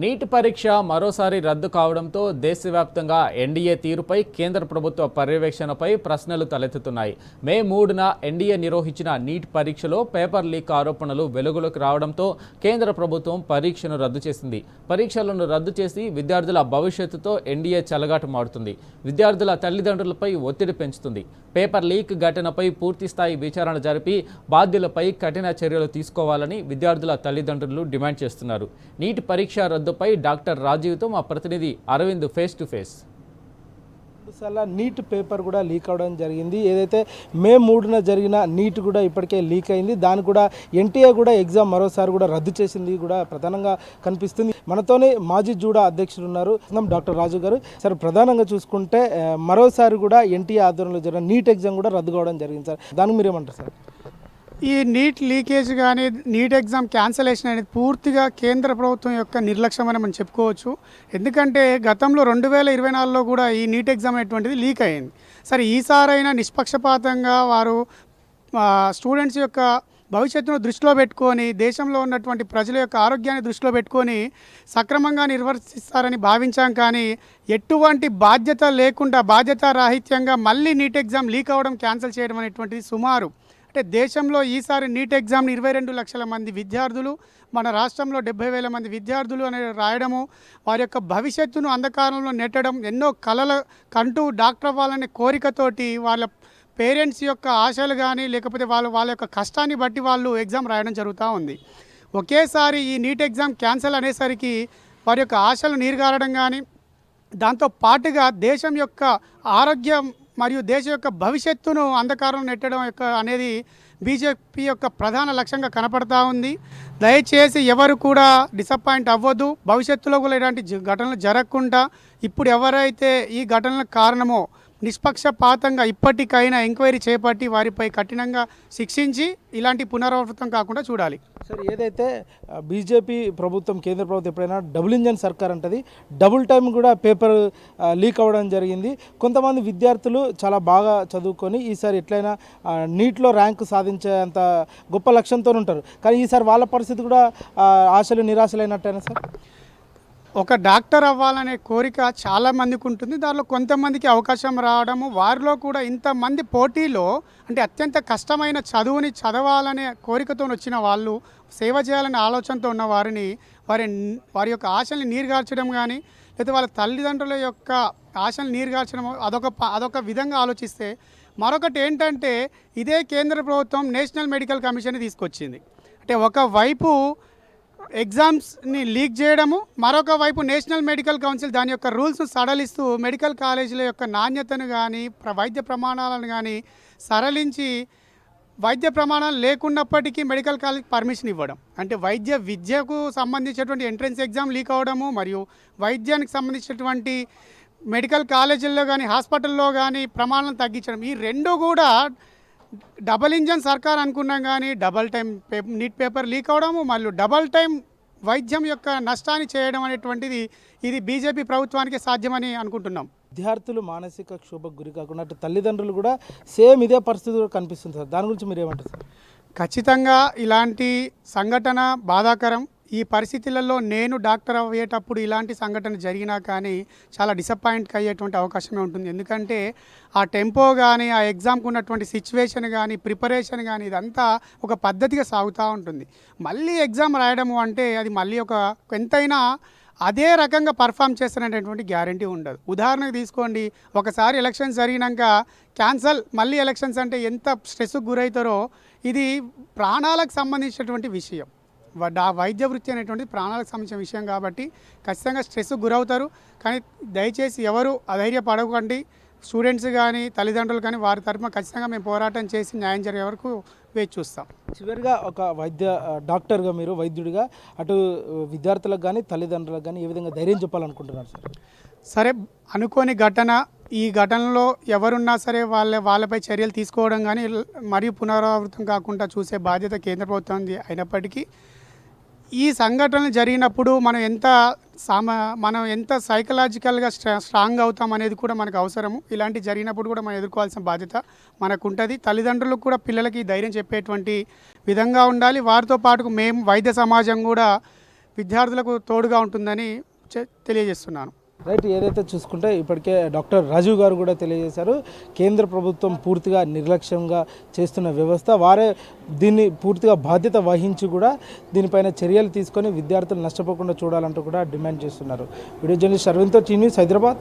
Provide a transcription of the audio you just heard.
Neat పరీక్ష మరోసారి రద్దు కావడంతో దేశవ్యాప్తంగా ఎన్డీఏ తీరుపై కేంద్ర ప్రభుత్వ పర్యవేక్షణపై ప్రశ్నలు తలెత్తుతున్నాయి. మే 3న ఎన్డీఏ నిర్వహించిన నీట్ పరీక్షలో పేపర్ లీక్ ఆరోపణలు వెలుగులోకి రావడంతో కేంద్ర ప్రభుత్వం పరీక్షను రద్దు చేసింది. పరీక్షలను రద్దు చేసి విద్యార్థుల భవిష్యత్తుతో ఎన్డీఏ చెలగాటమాడుతుంది. విద్యార్థుల తల్లిదండ్రులపై ఒత్తిడి పెంచుతుంది. పేపర్ లీక్ ఘటనపై పూర్తిస్థాయి విచారణ జరిపి బాధ్యులపై కఠిన చర్యలు తీసుకోవాలని విద్యార్థుల తల్లిదండ్రులు డిమాండ్ చేస్తున్నారు. నీట్ పరీక్ష రద్దుపై డాక్టర్ రాజీవ్తో మా ప్రతినిధి Arvind face to face. NEET paper కూడా లీక్ అవడం జరిగింది. ఏదైతే మే 3న జరిగిన నీట్ కూడా ఇప్పటికే లీక్ అయింది. దాని కూడా ఎన్టీఏ కూడా ఎగ్జామ్ మరోసారి కూడా రద్దు చేసింది కూడా ప్రధానంగా కనిపిస్తుంది. మనతోనే మాజీ జూడా అధ్యక్షులు ఉన్నారు డాక్టర్ రాజు గారు. సార్, ప్రధానంగా చూసుకుంటే మరోసారి కూడా ఎన్టీఏ ఆధ్వర్యంలో జరిగిన నీట్ ఎగ్జామ్ కూడా రద్దు కావడం జరిగింది సార్. దానికి మీరేమంటారు సార్? ఈ నీట్ లీకేజ్ కానీ నీట్ ఎగ్జామ్ క్యాన్సలేషన్ అనేది పూర్తిగా కేంద్ర ప్రభుత్వం యొక్క నిర్లక్ష్యం అని మనం చెప్పుకోవచ్చు. ఎందుకంటే గతంలో 2024లో కూడా ఈ నీట్ ఎగ్జామ్ అనేటువంటిది లీక్ అయింది. సరే, ఈసారైనా నిష్పక్షపాతంగా వారు స్టూడెంట్స్ యొక్క భవిష్యత్తును దృష్టిలో పెట్టుకొని దేశంలో ఉన్నటువంటి ప్రజల యొక్క ఆరోగ్యాన్ని దృష్టిలో పెట్టుకొని సక్రమంగా నిర్వర్తిస్తారని భావించాం. కానీ ఎటువంటి బాధ్యత లేకుండా బాధ్యతారాహిత్యంగా మళ్ళీ నీట్ ఎగ్జామ్ లీక్ అవ్వడం, క్యాన్సిల్ చేయడం అనేటువంటిది సుమారు అంటే దేశంలో ఈసారి నీట్ ఎగ్జామ్ని 22 లక్షల మంది విద్యార్థులు, మన రాష్ట్రంలో 70,000 మంది విద్యార్థులు అనేది రాయడము, వారి యొక్క భవిష్యత్తును అంధకారంలో నెట్టడం, ఎన్నో కలల కంటూ డాక్టర్ అవ్వాలనే కోరికతోటి వాళ్ళ పేరెంట్స్ యొక్క ఆశలు కానీ లేకపోతే వాళ్ళ యొక్క కష్టాన్ని బట్టి వాళ్ళు ఎగ్జామ్ రాయడం జరుగుతూ ఉంది. ఒకేసారి ఈ నీట్ ఎగ్జామ్ క్యాన్సిల్ అనేసరికి వారి యొక్క ఆశలు నీరుగారడం కానీ, దాంతో పాటుగా దేశం యొక్క ఆరోగ్యం మరియు దేశం యొక్క భవిష్యత్తును అంధకారం నెట్టడం అనేది బీజేపీ యొక్క ప్రధాన లక్ష్యంగా కనపడతా ఉంది. దయచేసి ఎవరు కూడా డిసప్పాయింట్ అవ్వద్దు. భవిష్యత్తులో కూడా ఇలాంటి ఘటనలు జరగకుండా ఇప్పుడు ఎవరైతే ఈ ఘటనలకు కారణమో నిష్పక్షపాతంగా ఇప్పటికైనా ఎంక్వైరీ చేపట్టి వారిపై కఠినంగా శిక్షించి ఇలాంటి పునరావృతం కాకుండా చూడాలి. సార్, ఏదైతే బీజేపీ ప్రభుత్వం, కేంద్ర ప్రభుత్వం ఎప్పుడైనా డబుల్ ఇంజన్ సర్కార్ అంటది. డబుల్ టైం కూడా పేపర్ లీక్ అవ్వడం జరిగింది. కొంతమంది విద్యార్థులు చాలా బాగా చదువుకొని ఈసారి ఎట్లయినా నీట్లో ర్యాంకు సాధించేంత గొప్ప లక్ష్యంతో ఉంటారు. కానీ ఈసారి వాళ్ళ పరిస్థితి కూడా ఆశలు నిరాశలైనట్టేనా సార్? ఒక డాక్టర్ అవ్వాలనే కోరిక చాలామందికి ఉంటుంది. దానిలో కొంతమందికి అవకాశం రావడము, వారిలో కూడా ఇంతమంది పోటీలో అంటే అత్యంత కష్టమైన చదువుని చదవాలనే కోరికతో వచ్చిన వాళ్ళు, సేవ చేయాలనే ఆలోచనతో ఉన్న వారి యొక్క ఆశల్ని నీరుగార్చడం కానీ లేదా వాళ్ళ తల్లిదండ్రుల యొక్క ఆశల్ని నీరుగార్చడం అదొక విధంగా ఆలోచిస్తే, మరొకటి ఏంటంటే ఇదే కేంద్ర ప్రభుత్వం నేషనల్ మెడికల్ కమిషన్ తీసుకొచ్చింది. అంటే ఒకవైపు ఎగ్జామ్స్ని లీక్ చేయడము, మరొక వైపు నేషనల్ మెడికల్ కౌన్సిల్ దాని యొక్క రూల్స్ను సడలిస్తూ మెడికల్ కాలేజీల యొక్క నాణ్యతను కానీ వైద్య ప్రమాణాలను కానీ సరళించి వైద్య ప్రమాణాలు లేకున్నప్పటికీ మెడికల్ కాలేజ్ పర్మిషన్ ఇవ్వడం. అంటే వైద్య విద్యకు సంబంధించినటువంటి ఎంట్రన్స్ ఎగ్జామ్ లీక్ అవ్వడము మరియు వైద్యానికి సంబంధించినటువంటి మెడికల్ కాలేజీల్లో కానీ హాస్పిటల్లో కానీ ప్రమాణాలను తగ్గించడం, ఈ రెండు కూడా డబల్ ఇంజన్ సర్కార్ అనుకున్నాం. కానీ double time NEET paper leak అవడము మరియు డబల్ టైం వైద్యం యొక్క నష్టాన్ని చేయడం అనేటువంటిది ఇది బీజేపీ ప్రభుత్వానికి సాధ్యమని అనుకుంటున్నాం. విద్యార్థులు మానసిక క్షోభకు గురి కాకుండా తల్లిదండ్రులు కూడా సేమ్ ఇదే పరిస్థితి కూడా కనిపిస్తుంది సార్. దాని గురించి మీరు ఏమంటారు సార్? ఖచ్చితంగా ఇలాంటి సంఘటన బాధాకరం. ఈ పరిస్థితులలో నేను డాక్టర్ అయ్యేటప్పుడు ఇలాంటి సంఘటన జరిగినా కానీ చాలా డిసప్పాయింట్ అయ్యేటువంటి అవకాశమే ఉంటుంది. ఎందుకంటే ఆ టెంపో కానీ ఆ ఎగ్జామ్కి ఉన్నటువంటి సిచ్యువేషన్ కానీ ప్రిపరేషన్ కానీ ఇదంతా ఒక పద్ధతిగా సాగుతూ ఉంటుంది. మళ్ళీ ఎగ్జామ్ రాయడము అంటే అది మళ్ళీ ఎంతైనా అదే రకంగా పర్ఫామ్ చేస్తున్నటువంటి గ్యారంటీ ఉండదు. ఉదాహరణకు తీసుకోండి, ఒకసారి ఎలక్షన్స్ జరిగినాక క్యాన్సల్, మళ్ళీ ఎలక్షన్స్ అంటే ఎంత స్ట్రెస్కు గురవుతారో. ఇది ప్రాణాలకు సంబంధించినటువంటి విషయం. వైద్య వృత్తి అనేటువంటిది ప్రాణాలకు సంబంధించిన విషయం కాబట్టి ఖచ్చితంగా స్ట్రెస్కు గురవుతారు. కానీ దయచేసి ఎవరు అధైర్యపడకండి. స్టూడెంట్స్ కానీ తల్లిదండ్రులు కానీ వారి తరఫున ఖచ్చితంగా మేము పోరాటం చేసి న్యాయం జరిగే వరకు వేచి చూస్తాం. చివరిగా ఒక డాక్టర్గా, మీరు వైద్యుడిగా అటు విద్యార్థులకు కానీ తల్లిదండ్రులకు కానీ ఏ విధంగా ధైర్యం చెప్పాలనుకుంటున్నారు సార్? సరే, అనుకోని ఘటన, ఈ ఘటనలో ఎవరున్నా సరే వాళ్ళపై చర్యలు తీసుకోవడం కానీ మరియు పునరావృతం కాకుండా చూసే బాధ్యత కేంద్ర ప్రభుత్వం అయినప్పటికీ ఈ సంఘటనలు జరిగినప్పుడు మనం ఎంత సైకలాజికల్గా స్ట్రాంగ్ అవుతాం అనేది కూడా మనకు అవసరము. ఇలాంటి జరిగినప్పుడు కూడా మనం ఎదుర్కోవాల్సిన బాధ్యత మనకు ఉంటుంది. తల్లిదండ్రులకు కూడా పిల్లలకి ధైర్యం చెప్పేటువంటి విధంగా ఉండాలి. వారితో పాటు మేము వైద్య సమాజం కూడా విద్యార్థులకు తోడుగా ఉంటుందని తెలియజేస్తున్నాను. రైట్, ఏదైతే చూసుకుంటే ఇప్పటికే డాక్టర్ రాజీవ్ గారు కూడా తెలియజేశారు, కేంద్ర ప్రభుత్వం పూర్తిగా నిర్లక్ష్యంగా చేస్తున్న వ్యవస్థ, వారే దీన్ని పూర్తిగా బాధ్యత వహించి కూడా దీనిపైన చర్యలు తీసుకొని విద్యార్థులు నష్టపోకుండా చూడాలంటూ కూడా డిమాండ్ చేస్తున్నారు. వీడియో జర్నలిస్ట్ అరవింద్తో టీ న్యూస్, హైదరాబాద్.